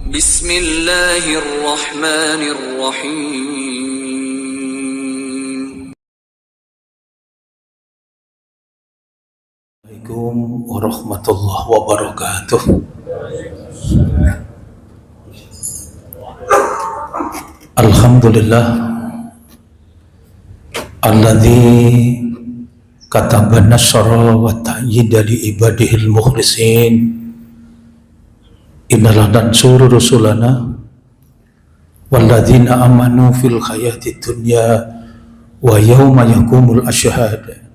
Bismillahirrahmanirrahim. Assalamualaikum warahmatullahi wabarakatuh. Alhamdulillah alladzi kataba nasra wa ta'yida li ibadihil mukhlisin. Innallaha nansuru rusulana walladzina amanu fil hayati dunya wa yawma yaqumul ashhad.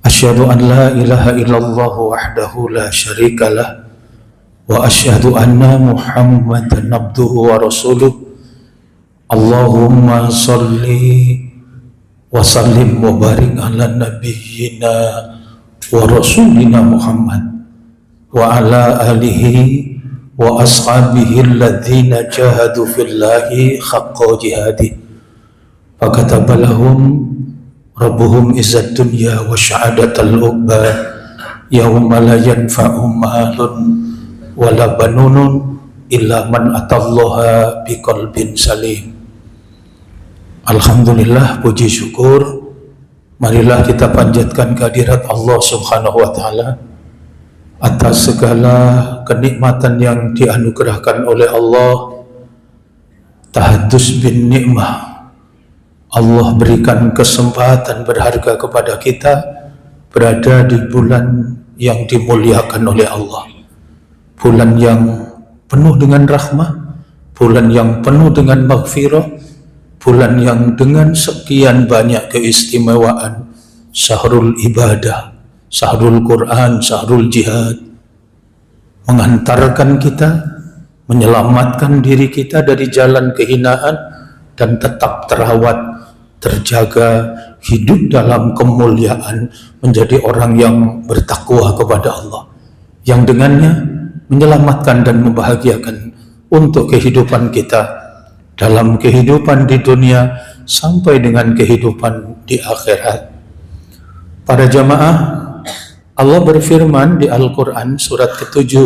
Asyhadu an la ilaha illallah wahdahu la syarika lah wa asyhadu anna Muhammadan abduhu wa rasuluh. Allahumma salli wa sallim wa barik ala nabiyyina wa rasulina Muhammad wa ala alihi wa ashabihi alladhina jahadu fillahi haqqa jihadi fakataba lahum rabbuhum izzat dunya wa syahadatal uqba yawma la yanfa'u malun wala banunun illa man atallaha biqalbin salim. Alhamdulillah, puji syukur marilah kita panjatkan kehadirat Allah Subhanahu wa taala atas segala kenikmatan yang dianugerahkan oleh Allah. Tahadus bin nikmah, Allah berikan kesempatan berharga kepada kita berada di bulan yang dimuliakan oleh Allah, bulan yang penuh dengan rahmah, bulan yang penuh dengan maghfirah, bulan yang dengan sekian banyak keistimewaan, syahrul ibadah, syahrul Quran, syahrul jihad, mengantarkan kita, menyelamatkan diri kita dari jalan kehinaan dan tetap terawat, terjaga, hidup dalam kemuliaan, menjadi orang yang bertakwa kepada Allah, yang dengannya menyelamatkan dan membahagiakan untuk kehidupan kita dalam kehidupan di dunia sampai dengan kehidupan di akhirat. Para jamaah, Allah berfirman di Al-Quran surat ke-7,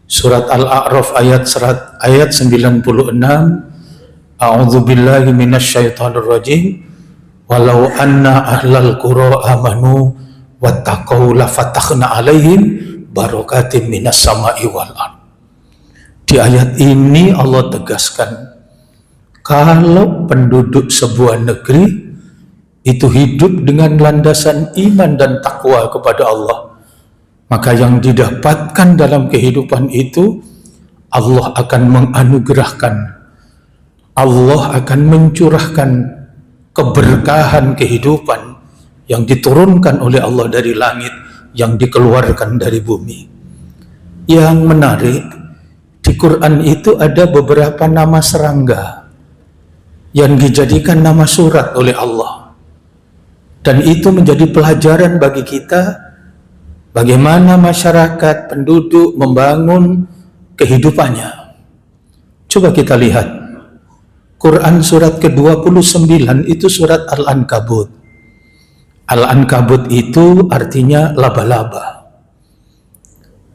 surat Al-A'raf ayat 96, A'udzu billahi minasyaitonir rajim, walau anna ahlal qura amanu wattaqau lafatakhna alaihim barakatim minas sama'i wal ardh. Di ayat ini Allah tegaskan, kalau penduduk sebuah negeri itu hidup dengan landasan iman dan takwa kepada Allah, maka yang didapatkan dalam kehidupan itu Allah akan menganugerahkan, Allah akan mencurahkan keberkahan kehidupan yang diturunkan oleh Allah dari langit, yang dikeluarkan dari bumi. Yang menarik, di Quran itu ada beberapa nama serangga yang dijadikan nama surat oleh Allah. Dan itu menjadi pelajaran bagi kita bagaimana masyarakat penduduk membangun kehidupannya. Coba kita lihat Quran surat ke-29 itu surat Al-Ankabut. Al-Ankabut itu artinya laba-laba.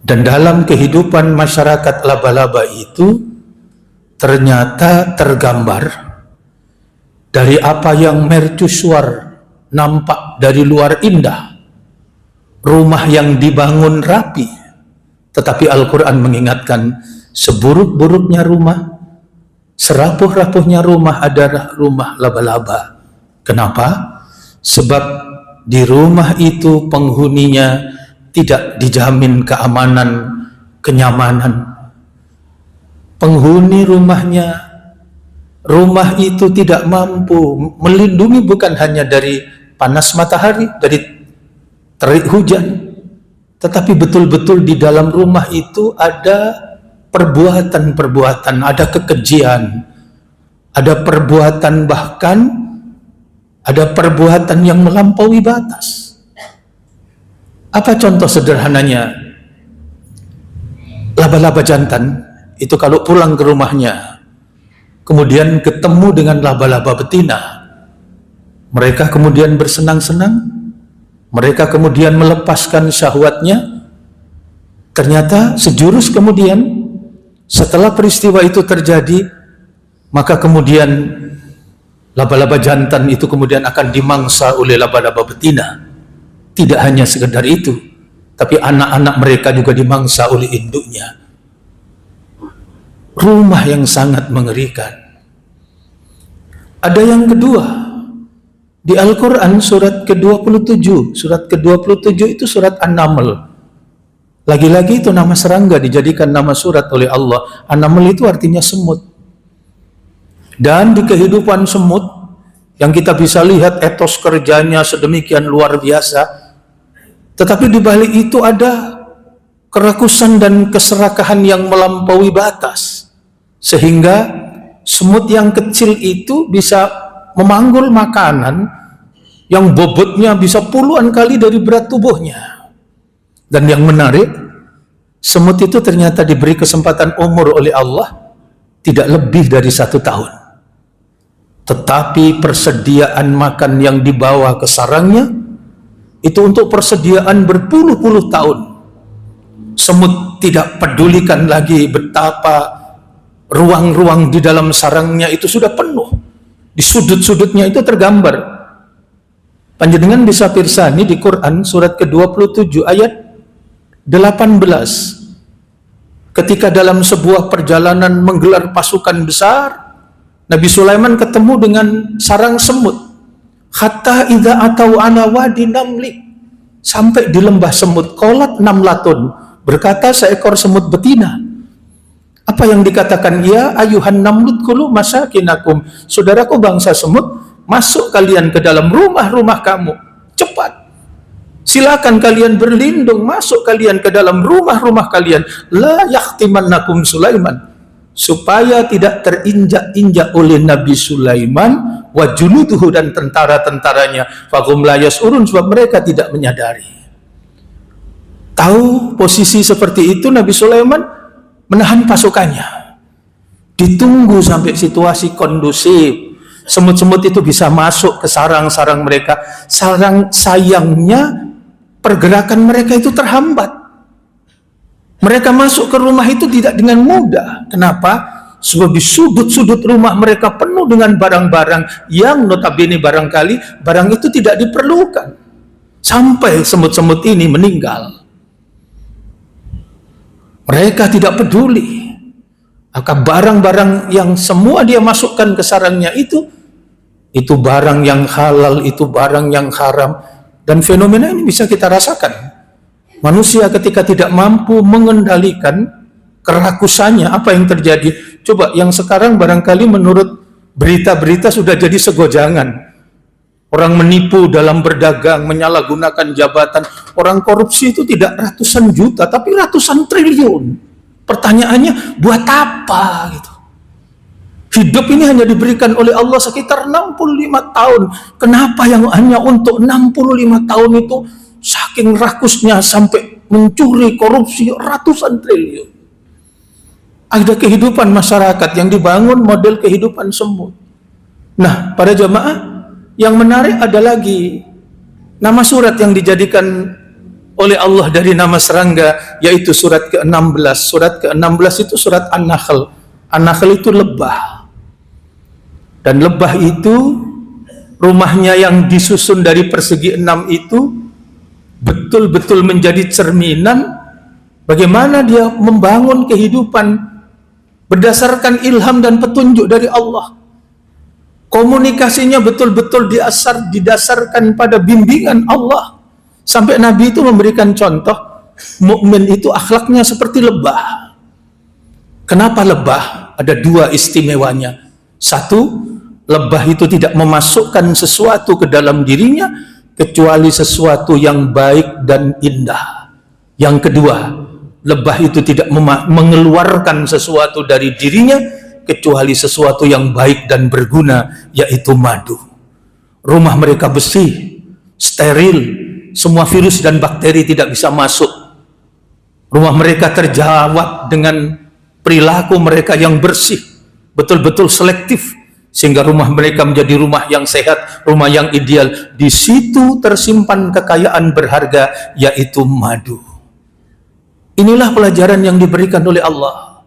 Dan dalam kehidupan masyarakat laba-laba itu ternyata tergambar dari apa yang mercusuar nampak dari luar indah, rumah yang dibangun rapi, tetapi Al-Quran mengingatkan seburuk-buruknya rumah, serapuh-rapuhnya rumah adalah rumah laba-laba. Kenapa? Sebab di rumah itu penghuninya tidak dijamin keamanan, kenyamanan. Penghuni rumah itu tidak mampu melindungi bukan hanya dari panas matahari, dari terik hujan, tetapi betul-betul di dalam rumah itu ada perbuatan-perbuatan, ada kekejian, ada perbuatan, bahkan ada perbuatan yang melampaui batas. Apa contoh sederhananya? Laba-laba jantan itu kalau pulang ke rumahnya kemudian ketemu dengan laba-laba betina, mereka kemudian bersenang-senang, mereka kemudian melepaskan syahwatnya. Ternyata sejurus kemudian Setelah peristiwa itu terjadi, maka kemudian laba-laba jantan itu kemudian akan dimangsa oleh laba-laba betina. Tidak hanya sekedar itu, tapi anak-anak mereka juga dimangsa oleh induknya. Rumah yang sangat mengerikan. Ada yang kedua, di Al-Quran surat ke-27. Surat ke-27 itu surat An-Naml. Lagi-lagi itu nama serangga dijadikan nama surat oleh Allah. An-Naml itu artinya semut. Dan di kehidupan semut, yang kita bisa lihat etos kerjanya sedemikian luar biasa, tetapi di balik itu ada kerakusan dan keserakahan yang melampaui batas, sehingga semut yang kecil itu bisa memanggul makanan yang bobotnya bisa puluhan kali dari berat tubuhnya. Dan yang menarik, semut itu ternyata diberi kesempatan umur oleh Allah tidak lebih dari 1 tahun. Tetapi persediaan makan yang dibawa ke sarangnya itu untuk persediaan berpuluh-puluh tahun. Semut tidak pedulikan lagi betapa ruang-ruang di dalam sarangnya itu sudah penuh. Di sudut-sudutnya itu tergambar. Panjenengan bisa pirsani di Quran surat ke-27 ayat 18. Ketika dalam sebuah perjalanan menggelar pasukan besar, Nabi Sulaiman ketemu dengan sarang semut. Hatta idza atau ala wadi namli, sampai di lembah semut. Qalat namlatun, berkata seekor semut betina. Apa yang dikatakan? Ya ayuhan namlut kulu masakinakum, saudaraku bangsa semut, masuk kalian ke dalam rumah-rumah kamu, cepat. Silakan kalian berlindung, masuk kalian ke dalam rumah-rumah kalian. La yahtimannakum Sulaiman, supaya tidak terinjak-injak oleh Nabi Sulaiman wa junuduhu, dan tentara-tentaranya. Fahum la yas'urun, sebab mereka tidak menyadari. Tahu posisi seperti itu, Nabi Sulaiman menahan pasukannya. Ditunggu sampai situasi kondusif, semut-semut itu bisa masuk ke sarang-sarang mereka. Sayangnya pergerakan mereka itu terhambat. Mereka masuk ke rumah itu tidak dengan mudah. Kenapa? Sebab di sudut-sudut rumah mereka penuh dengan barang-barang yang notabene barangkali barang itu tidak diperlukan. Sampai semut-semut ini meninggal. Mereka tidak peduli. Maka barang-barang yang semua dia masukkan ke sarangnya itu barang yang halal, itu barang yang haram. Dan fenomena ini bisa kita rasakan. Manusia ketika tidak mampu mengendalikan kerakusannya, apa yang terjadi? Coba yang sekarang barangkali menurut berita-berita sudah jadi segojangan. Orang menipu dalam berdagang, menyalahgunakan jabatan. Orang korupsi itu tidak ratusan juta, tapi ratusan triliun. Pertanyaannya, buat apa gitu? Hidup ini hanya diberikan oleh Allah sekitar 65 tahun. Kenapa yang hanya untuk 65 tahun itu saking rakusnya sampai mencuri, korupsi ratusan triliun? Ada kehidupan masyarakat yang dibangun model kehidupan semut. Nah, para jamaah, yang menarik ada lagi nama surat yang dijadikan oleh Allah dari nama serangga, yaitu surat ke-16. Surat ke-16 itu surat An-Nahl. An-Nahl itu lebah. Dan lebah itu rumahnya yang disusun dari persegi 6 itu betul-betul menjadi cerminan bagaimana dia membangun kehidupan berdasarkan ilham dan petunjuk dari Allah. Komunikasinya betul-betul didasarkan pada bimbingan Allah. Sampai Nabi itu memberikan contoh, mukmin itu akhlaknya seperti lebah. Kenapa lebah? Ada 2 istimewanya. 1, lebah itu tidak memasukkan sesuatu ke dalam dirinya kecuali sesuatu yang baik dan indah. Yang kedua, lebah itu tidak mengeluarkan sesuatu dari dirinya kecuali sesuatu yang baik dan berguna, yaitu madu. Rumah mereka bersih, steril, semua virus dan bakteri tidak bisa masuk. Rumah mereka terjawab dengan perilaku mereka yang bersih, betul-betul selektif, sehingga rumah mereka menjadi rumah yang sehat, rumah yang ideal. Di situ tersimpan kekayaan berharga, yaitu madu. Inilah pelajaran yang diberikan oleh Allah.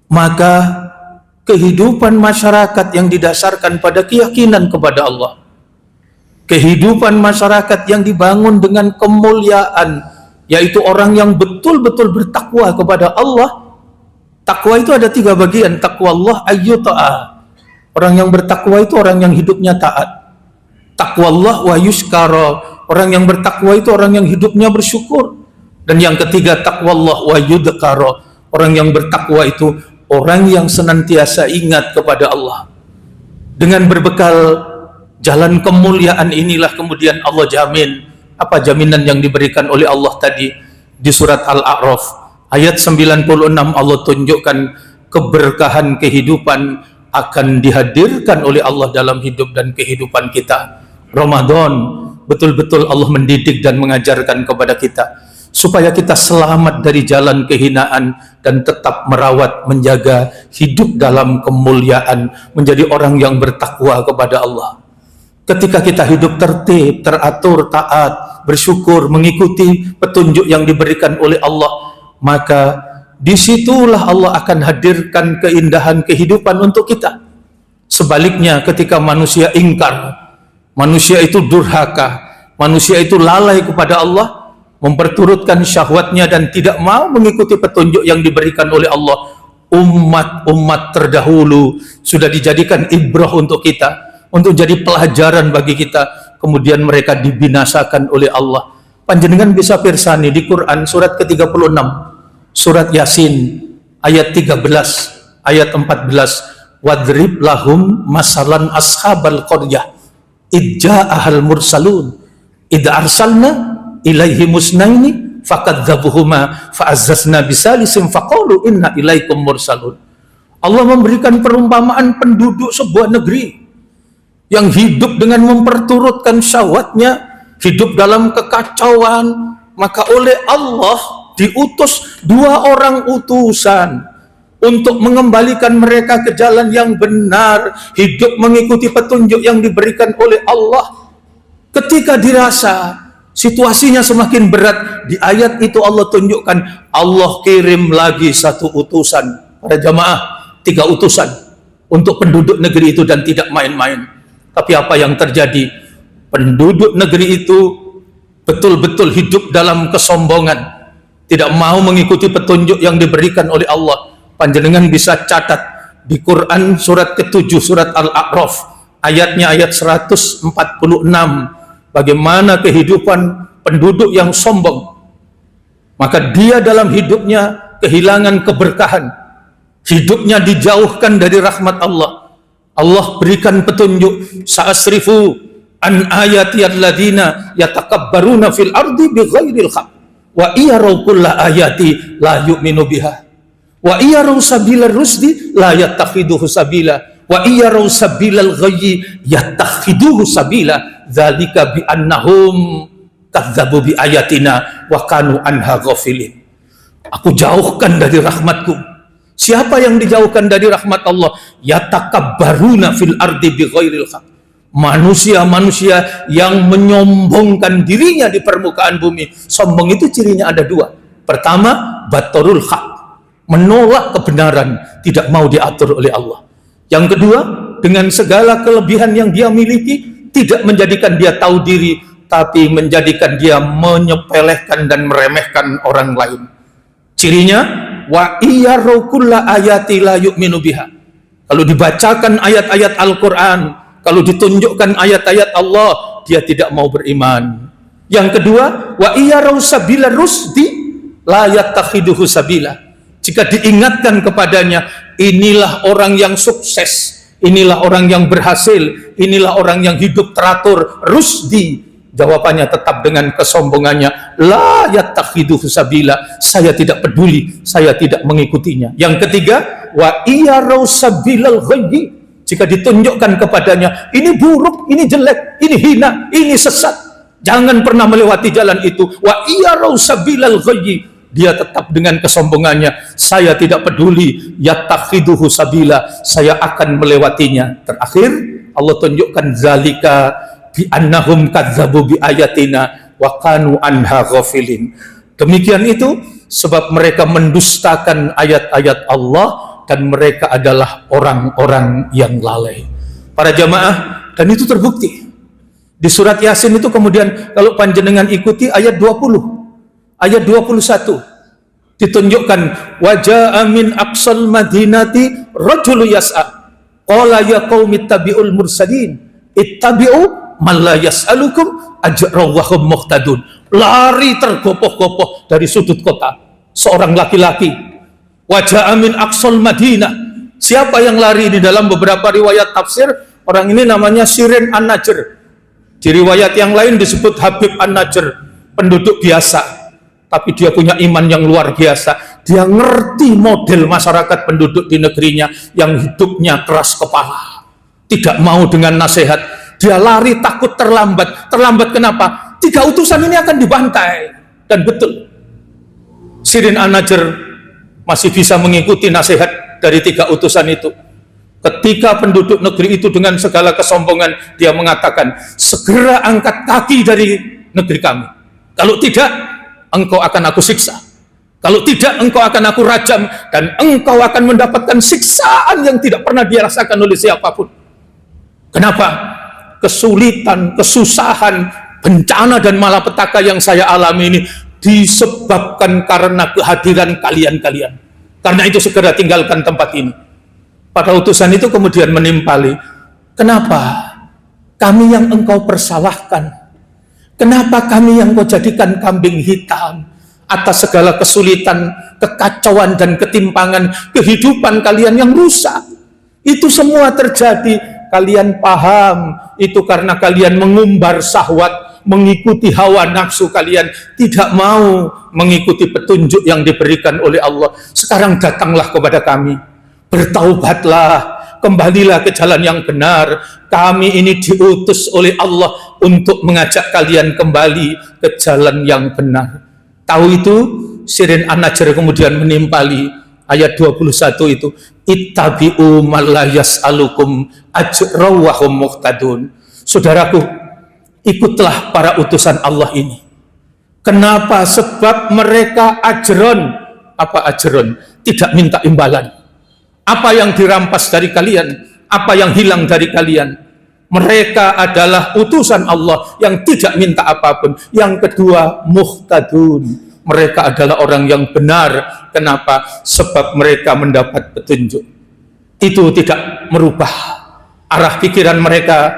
maka kehidupan masyarakat yang didasarkan pada keyakinan kepada Allah, kehidupan masyarakat yang dibangun dengan kemuliaan, yaitu orang yang betul-betul bertakwa kepada Allah. Takwa itu ada 3 bagian. Takwa Allah ayyuta'a. Orang yang bertakwa itu orang yang hidupnya taat. Takwa Allah wa yuskara. Orang yang bertakwa itu orang yang hidupnya bersyukur. Dan yang ketiga, takwa Allah wa yudkara. Orang yang bertakwa itu orang yang senantiasa ingat kepada Allah. Dengan berbekal jalan kemuliaan inilah kemudian Allah jamin. Apa jaminan yang diberikan oleh Allah tadi di surat Al-A'raf ayat 96? Allah tunjukkan keberkahan kehidupan akan dihadirkan oleh Allah dalam hidup dan kehidupan kita. Ramadan betul-betul Allah mendidik dan mengajarkan kepada kita supaya kita selamat dari jalan kehinaan dan tetap merawat, menjaga hidup dalam kemuliaan, menjadi orang yang bertakwa kepada Allah. Ketika kita hidup tertib, teratur, taat, bersyukur, mengikuti petunjuk yang diberikan oleh Allah, maka disitulah Allah akan hadirkan keindahan kehidupan untuk kita. Sebaliknya, ketika manusia ingkar, manusia itu durhaka, manusia itu lalai kepada Allah, memperturutkan syahwatnya dan tidak mau mengikuti petunjuk yang diberikan oleh Allah, umat-umat terdahulu sudah dijadikan ibrah untuk kita, untuk jadi pelajaran bagi kita, kemudian mereka dibinasakan oleh Allah. Panjenengan bisa pirsani di Quran surat ke-36, surat Yasin ayat 13, ayat 14, wadrib lahum masalan ashabal qaryah idja'ahal mursalun idza arsalna ilaihi musnaini fakadzabuhuma fa'azzazna bisalisim faqalu inna ilaikum mursalun. Allah memberikan perumpamaan penduduk sebuah negeri yang hidup dengan memperturutkan syahwatnya, hidup dalam kekacauan, maka oleh Allah diutus 2 orang utusan untuk mengembalikan mereka ke jalan yang benar, hidup mengikuti petunjuk yang diberikan oleh Allah. Ketika dirasa situasinya semakin berat, di ayat itu Allah tunjukkan, Allah kirim lagi 1 utusan. Para jamaah, 3 utusan untuk penduduk negeri itu, dan tidak main-main. Tapi apa yang terjadi? Penduduk negeri itu betul-betul hidup dalam kesombongan, tidak mau mengikuti petunjuk yang diberikan oleh Allah. Panjenengan bisa catat di Quran surat ke-7, surat Al-A'raf, ayatnya ayat 146, bagaimana kehidupan penduduk yang sombong. Maka dia dalam hidupnya kehilangan keberkahan, hidupnya dijauhkan dari rahmat Allah. Allah berikan petunjuk, sa'asrifu an ayati alladziina yatakabbaruna fil ardi bighairil haqq wa iyaraw kulla ayati la yu'minu biha wa iyaraw sabilal rusdi la yattakhiduhu sabila wa iyaraw sabilal ghayyi yattakhiduhu sabila dzalika bi annahum kadzdzabu bi ayatina wa kanu anha ghafilin. Aku jauhkan dari rahmatku. Siapa yang dijauhkan dari rahmat Allah? Yatakabbaruna fil ardi bighairil haqq. Manusia-manusia yang menyombongkan dirinya di permukaan bumi. Sombong itu cirinya ada 2. Pertama, batarul haq, menolak kebenaran, tidak mau diatur oleh Allah. Yang kedua, dengan segala kelebihan yang dia miliki, tidak menjadikan dia tahu diri, tapi menjadikan dia menyepelekan dan meremehkan orang lain. Cirinya, wa iyyaru kulla ayati la yu'minu biha. Kalau dibacakan ayat-ayat Al-Quran, kalau ditunjukkan ayat-ayat Allah, dia tidak mau beriman. Yang kedua, wa iyyaru sabila rusdi la yattakhiduhu sabila. Jika diingatkan kepadanya, inilah orang yang sukses, inilah orang yang berhasil, inilah orang yang hidup teratur, rusdi, jawabannya tetap dengan kesombongannya, la yattakhiduhu sabila, saya tidak peduli, saya tidak mengikutinya. Yang ketiga, wa iyaraw sabilal ghayyi, jika ditunjukkan kepadanya ini buruk, ini jelek, ini hina, ini sesat, jangan pernah melewati jalan itu. Wa iyaraw sabilal ghayyi, dia tetap dengan kesombongannya, saya tidak peduli, yattakhiduhu sabila, saya akan melewatinya. Terakhir Allah tunjukkan zalika bi annahum kadzdzabu bi ayatina wa kanu anha ghafilin. Demikian itu sebab mereka mendustakan ayat-ayat Allah dan mereka adalah orang-orang yang lalai. Para jamaah, dan itu terbukti. Di surat Yasin itu kemudian kalau panjenengan ikuti ayat 20, ayat 21, ditunjukkan wajah min aqsal madinati rajulu yas'a qala ya qaumi ittabi'ul mursalin ittabi'u man la yas'alukum ajra wa hum muhtadun. Lari tergopoh-gopoh dari sudut kota seorang laki-laki, wajah min aqsal madinah. Siapa yang lari? Ini dalam beberapa riwayat tafsir, orang ini namanya Sirin An-Najr. Di riwayat yang lain disebut Habib An-Najr, penduduk biasa, tapi dia punya iman yang luar biasa. Dia ngerti model masyarakat penduduk di negerinya yang hidupnya keras kepala, tidak mau dengan nasihat. Dia lari takut terlambat. Terlambat kenapa? 3 utusan ini akan dibantai. Dan betul, Sirin An-Najr masih bisa mengikuti nasihat dari 3 utusan itu. Ketika penduduk negeri itu dengan segala kesombongan, dia mengatakan, segera angkat kaki dari negeri kami. Kalau tidak, engkau akan aku siksa. Kalau tidak, engkau akan aku rajam. Dan engkau akan mendapatkan siksaan yang tidak pernah dirasakan oleh siapapun. Kenapa? Kesulitan, kesusahan, bencana dan malapetaka yang saya alami ini disebabkan karena kehadiran kalian-kalian. Karena itu segera tinggalkan tempat ini. Pada utusan itu kemudian menimpali, kenapa kami yang engkau persalahkan? Kenapa kami yang kau jadikan kambing hitam atas segala kesulitan, kekacauan dan ketimpangan kehidupan kalian yang rusak? Itu semua terjadi, kalian paham, itu karena kalian mengumbar syahwat, mengikuti hawa nafsu kalian, tidak mau mengikuti petunjuk yang diberikan oleh Allah. Sekarang datanglah kepada kami, bertaubatlah, kembalilah ke jalan yang benar. Kami ini diutus oleh Allah untuk mengajak kalian kembali ke jalan yang benar. Tahu itu, Sirin An-Najr kemudian menimpali ayat 21 itu, ittabi'u man la yas'alukum ajra wa hum muhtadun. Saudaraku, ikutlah para utusan Allah ini. Kenapa? Sebab mereka ajron. Apa ajron? Tidak minta imbalan. Apa yang dirampas dari kalian, apa yang hilang dari kalian, mereka adalah utusan Allah yang tidak minta apapun. Yang kedua, muhtadun, mereka adalah orang yang benar. Kenapa? Sebab mereka mendapat petunjuk. Itu tidak merubah arah pikiran mereka,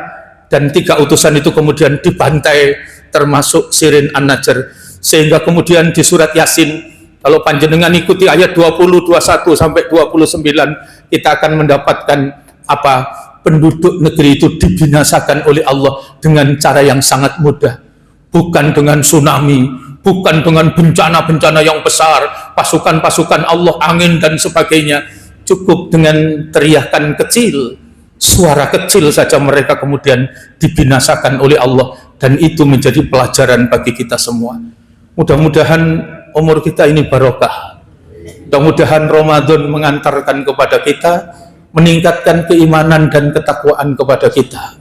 dan 3 utusan itu kemudian dibantai, termasuk Sirin An-Najr. Sehingga kemudian di surat Yasin, kalau panjenengan ikuti ayat 20, 21 sampai 29, kita akan mendapatkan apa? Penduduk negeri itu dibinasakan oleh Allah dengan cara yang sangat mudah. Bukan dengan tsunami, bukan dengan bencana-bencana yang besar, pasukan-pasukan Allah, angin dan sebagainya. Cukup dengan teriakan kecil, suara kecil saja mereka kemudian dibinasakan oleh Allah. Dan itu menjadi pelajaran bagi kita semua. Mudah-mudahan umur kita ini barokah. Mudah-mudahan Ramadan mengantarkan kepada kita, meningkatkan keimanan dan ketakwaan kepada kita.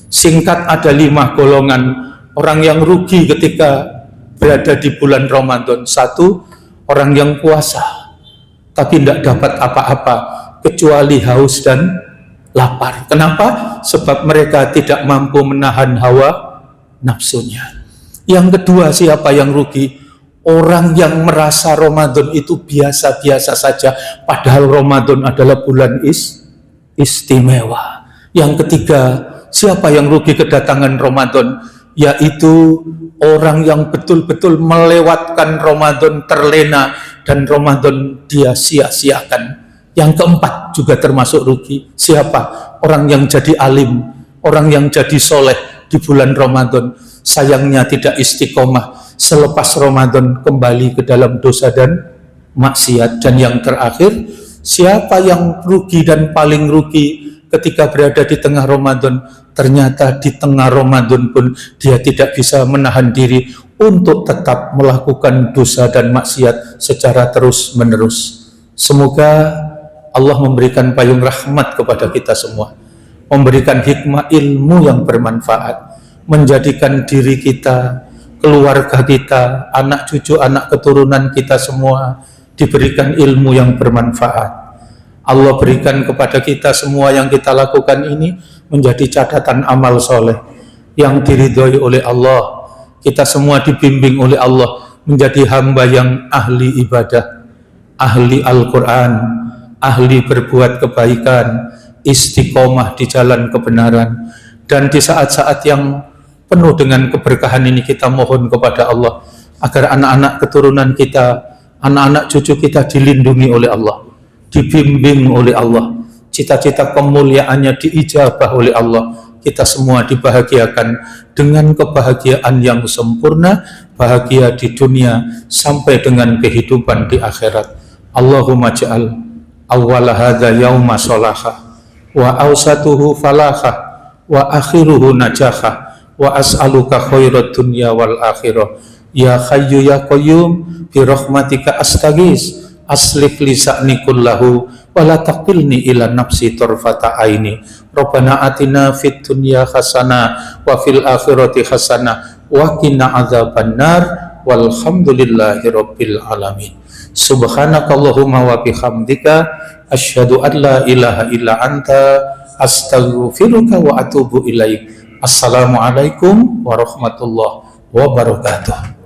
Singkat, ada 5 golongan orang yang rugi ketika berada di bulan Ramadan. 1, orang yang puasa tapi tidak dapat apa-apa kecuali haus dan lapar. Kenapa? Sebab mereka tidak mampu menahan hawa nafsunya. Yang kedua, siapa yang rugi? Orang yang merasa Ramadan itu biasa-biasa saja, padahal Ramadan adalah bulan istimewa. Yang ketiga, siapa yang rugi kedatangan Ramadan? Yaitu orang yang betul-betul melewatkan Ramadan terlena, dan Ramadan dia sia-siakan. Yang keempat juga termasuk rugi. Siapa? Orang yang jadi alim, orang yang jadi soleh di bulan Ramadan, sayangnya tidak istiqomah. Selepas Ramadan kembali ke dalam dosa dan maksiat. Dan yang terakhir, siapa yang rugi dan paling rugi ketika berada di tengah Ramadan? Ternyata di tengah Ramadan pun dia tidak bisa menahan diri untuk tetap melakukan dosa dan maksiat secara terus-menerus. Semoga Allah memberikan payung rahmat kepada kita semua, memberikan hikmah ilmu yang bermanfaat, menjadikan diri kita, keluarga kita, anak cucu, anak keturunan kita semua diberikan ilmu yang bermanfaat. Allah berikan kepada kita semua yang kita lakukan ini menjadi catatan amal soleh yang diridhoi oleh Allah. Kita semua dibimbing oleh Allah menjadi hamba yang ahli ibadah, ahli Al-Quran, ahli berbuat kebaikan, istiqomah di jalan kebenaran. Dan di saat-saat yang penuh dengan keberkahan ini kita mohon kepada Allah agar anak-anak keturunan kita, anak-anak cucu kita dilindungi oleh Allah, dibimbing oleh Allah, cita-cita kemuliaannya diijabah oleh Allah. Kita semua dibahagiakan dengan kebahagiaan yang sempurna, bahagia di dunia sampai dengan kehidupan di akhirat. Allahumma ja'al awwala hadza yauma salaha wa awsatuhu falaha wa akhiruhu najaha wa as'aluka khairat dunya wal akhirah ya hayyu ya qayyum bi rahmatika astaghis aslih li sa'ni kullahu wa la taqilni ila nafsi tarfata aini rabbana atina fid dunya hasanah wa fil akhirati hasanah wa qina adzabannar walhamdulillahi rabbil alamin. Subhanakallahumma wa bihamdika asyhadu an la ilaha illa anta astaghfiruka wa atubu ilaik. Assalamualaikum warahmatullahi wabarakatuh.